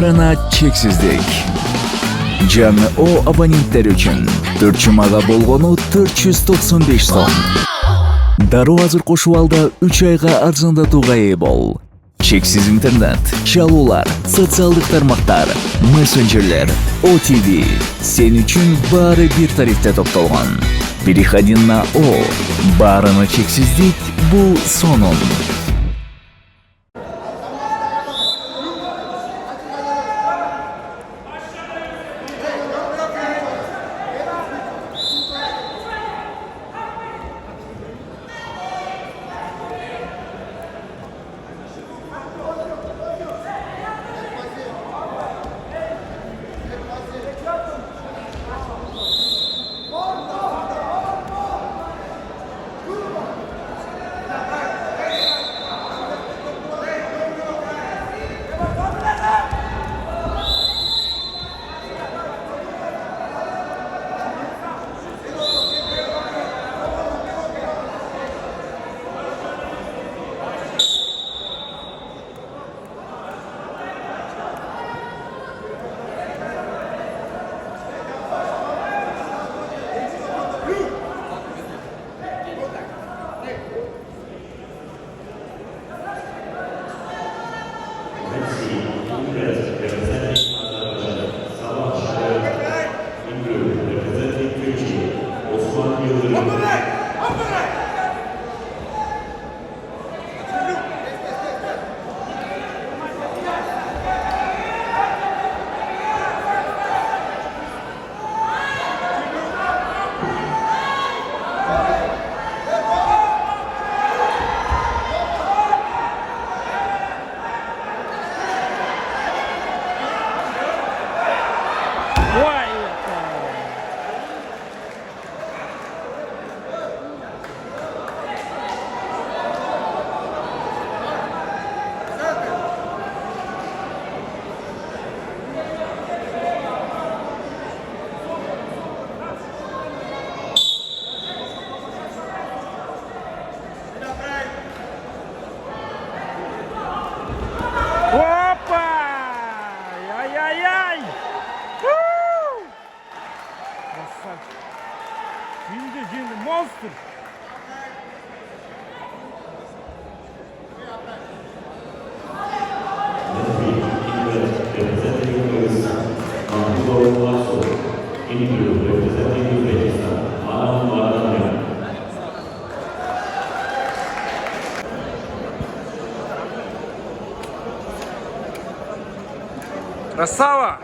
Barına çeksizlik. Жаңы o abonenттер үчүн 4 жумага болгону 495 сом. Дароо азыр кошуп алда 3 айга арзандатууга ээ бол. Чексиз интернет, чалуулар, социалдык тармактар, мессенджерлер, OTV. Сен үчүн баары бир тарифте топтолгон. Переходи на О. Барына чексиздик бул сонун. Şimdi monster. Красава!